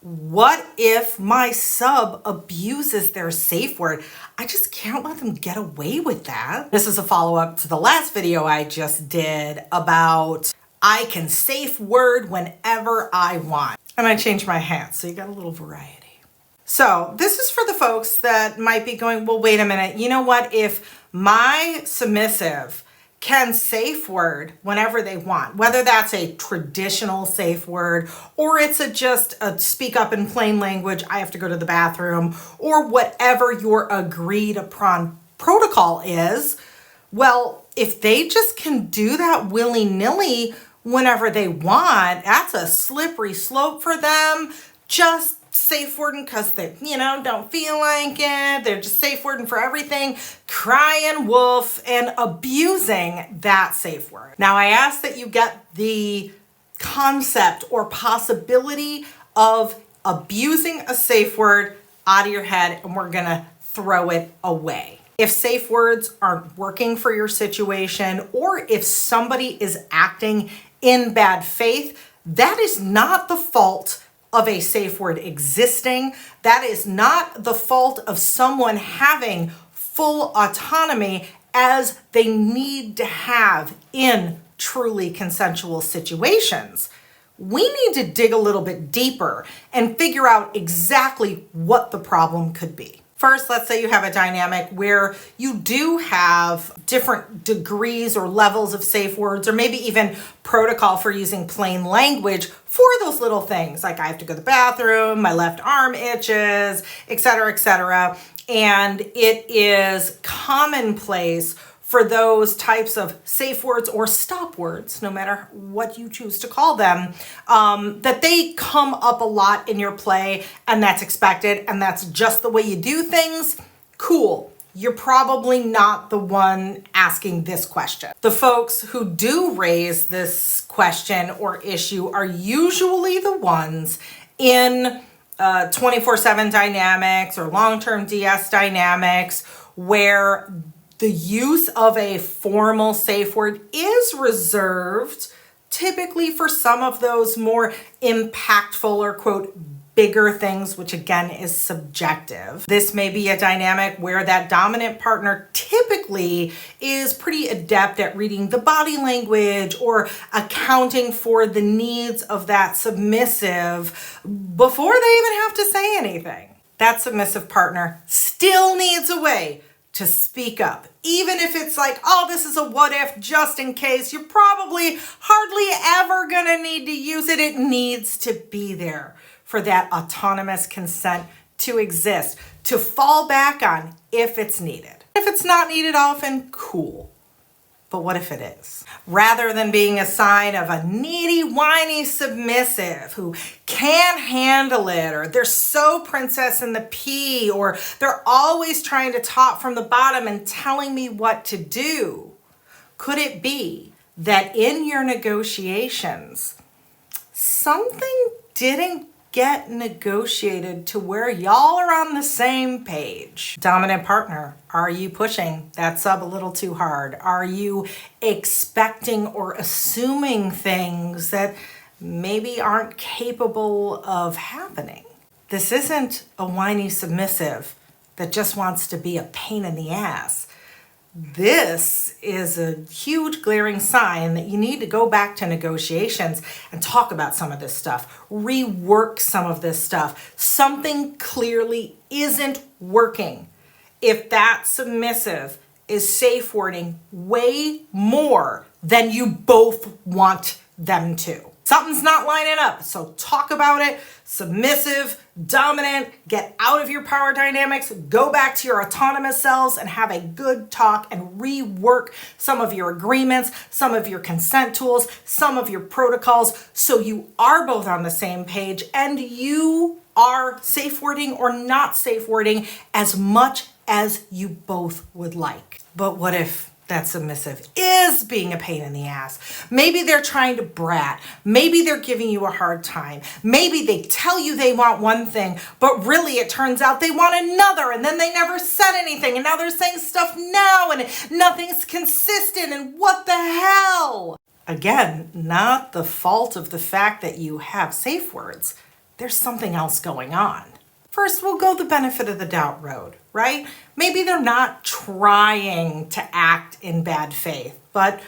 What if my sub abuses their safe word? I just can't let them get away with that. This is a follow-up to the last video I just did about I can safe word whenever I want. And I changed my hat, so you got a little variety. So this is for the folks that might be going, well, wait a minute. You know what? If my submissive can safe word whenever they want, whether that's a traditional safe word or it's just a speak up in plain language, I have to go to the bathroom, or whatever your agreed upon protocol is. Well, if they just can do that willy-nilly whenever they want, that's a slippery slope for them. Just safe wording because they, don't feel like it. They're just safe wording for everything, crying wolf and abusing that safe word. Now, I ask that you get the concept or possibility of abusing a safe word out of your head, and we're gonna throw it away. If safe words aren't working for your situation, or if somebody is acting in bad faith, that is not the fault of a safe word existing. That is not the fault of someone having full autonomy as they need to have in truly consensual situations. We need to dig a little bit deeper and figure out exactly what the problem could be. First, let's say you have a dynamic where you do have different degrees or levels of safe words, or maybe even protocol for using plain language for those little things, like I have to go to the bathroom, my left arm itches, et cetera, and it is commonplace for those types of safe words or stop words, no matter what you choose to call them, that they come up a lot in your play, and that's expected, and that's just the way you do things. Cool. You're probably not the one asking this question. The folks who do raise this question or issue are usually the ones in 24/7 dynamics or long-term DS dynamics where the use of a formal safe word is reserved typically for some of those more impactful or quote bigger things, which again is subjective. This may be a dynamic where that dominant partner typically is pretty adept at reading the body language or accounting for the needs of that submissive before they even have to say anything. That submissive partner still needs a way to speak up. Even if it's like, oh, this is a what if, just in case, you're probably hardly ever gonna need to use it. It needs to be there for that autonomous consent to exist, to fall back on if it's needed. If it's not needed often, cool. But what if it is? Rather than being a sign of a needy, whiny submissive who can't handle it, or they're so princess in the pea, or they're always trying to top from the bottom and telling me what to do, could it be that in your negotiations, something didn't get negotiated to where y'all are on the same page? Dominant partner, are you pushing that sub a little too hard? Are you expecting or assuming things that maybe aren't capable of happening? This isn't a whiny submissive that just wants to be a pain in the ass. This is a huge glaring sign that you need to go back to negotiations and talk about some of this stuff, rework some of this stuff. Something clearly isn't working if that submissive is safe wording way more than you both want them to. Something's not lining up, so talk about it. Submissive, dominant, get out of your power dynamics, go back to your autonomous selves and have a good talk and rework some of your agreements, some of your consent tools, some of your protocols, so you are both on the same page and you are safe wording or not safe wording as much as you both would like. But what if that submissive is being a pain in the ass? Maybe they're trying to brat. Maybe they're giving you a hard time. Maybe they tell you they want one thing, but really it turns out they want another, and then they never said anything, and now they're saying stuff now, and nothing's consistent, and what the hell? Again, not the fault of the fact that you have safe words. there's something else going on. First, we'll go the benefit of the doubt road, right? Maybe they're not trying to act in bad faith, but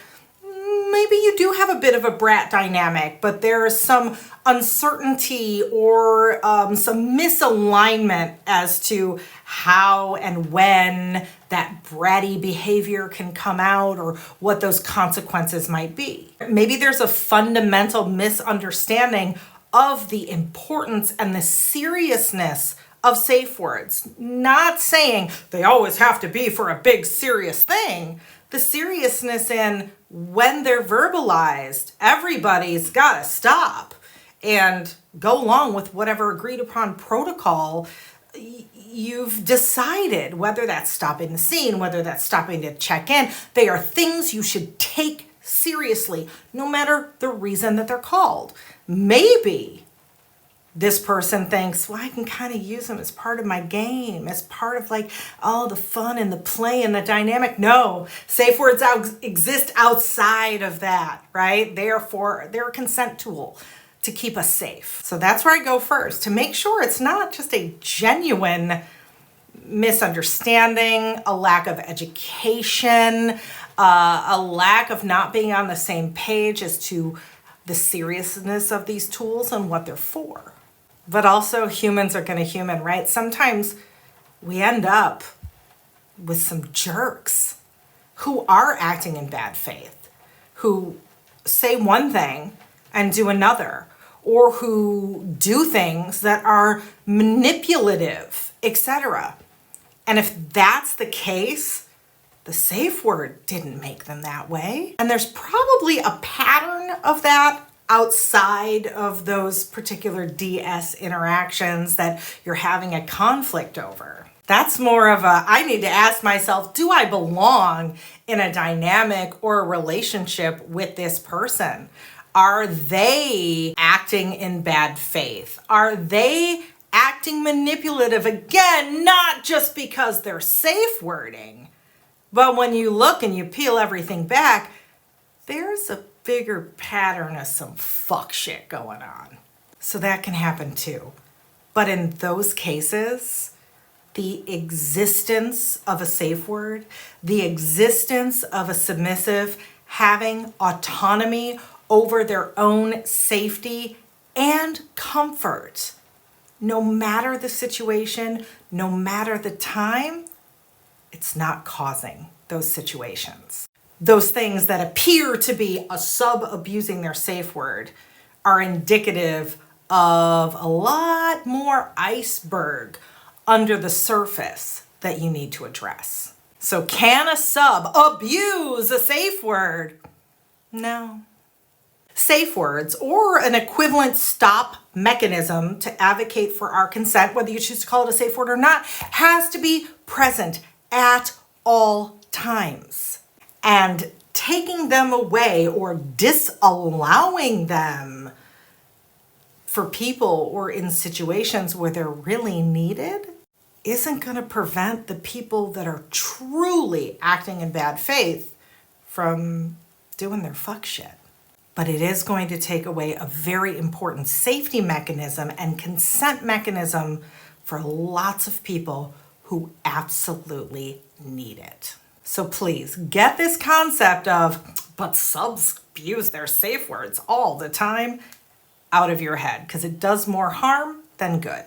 maybe you do have a bit of a brat dynamic, but there's some uncertainty or some misalignment as to how and when that bratty behavior can come out or what those consequences might be. Maybe there's a fundamental misunderstanding of the importance and the seriousness of safe words. Not saying they always have to be for a big serious thing. The seriousness in when they're verbalized, everybody's got to stop and go along with whatever agreed upon protocol you've decided, whether that's stopping the scene, whether that's stopping to check in. They are things you should take seriously, no matter the reason that they're called. Maybe this person thinks, well, I can kind of use them as part of my game, as part of like all the fun and the play and the dynamic. No, safe words exist outside of that, right? They're a consent tool to keep us safe. So that's where I go first, to make sure it's not just a genuine misunderstanding, a lack of education, a lack of not being on the same page as to the seriousness of these tools and what they're for. But also humans are gonna human, right? Sometimes we end up with some jerks who are acting in bad faith, who say one thing and do another, or who do things that are manipulative, etc. And if that's the case, the safe word didn't make them that way. And there's probably a pattern of that outside of those particular DS interactions that you're having a conflict over. That's more of a, I need to ask myself, do I belong in a dynamic or a relationship with this person? Are they acting in bad faith? Are they acting manipulative? Again, not just because they're safe wording, but when you look and you peel everything back, there's a bigger pattern of some fuck shit going on. So that can happen too. But in those cases, the existence of a safe word, the existence of a submissive having autonomy over their own safety and comfort, no matter the situation, no matter the time, it's not causing those situations. Those things that appear to be a sub abusing their safe word are indicative of a lot more iceberg under the surface that you need to address. So can a sub abuse a safe word? No. Safe words, or an equivalent stop mechanism to advocate for our consent, whether you choose to call it a safe word or not, has to be present at all times. And taking them away or disallowing them for people or in situations where they're really needed isn't going to prevent the people that are truly acting in bad faith from doing their fuck shit. But it is going to take away a very important safety mechanism and consent mechanism for lots of people who absolutely need it. So please get this concept of, but subs abuse their safe words all the time, out of your head, because it does more harm than good.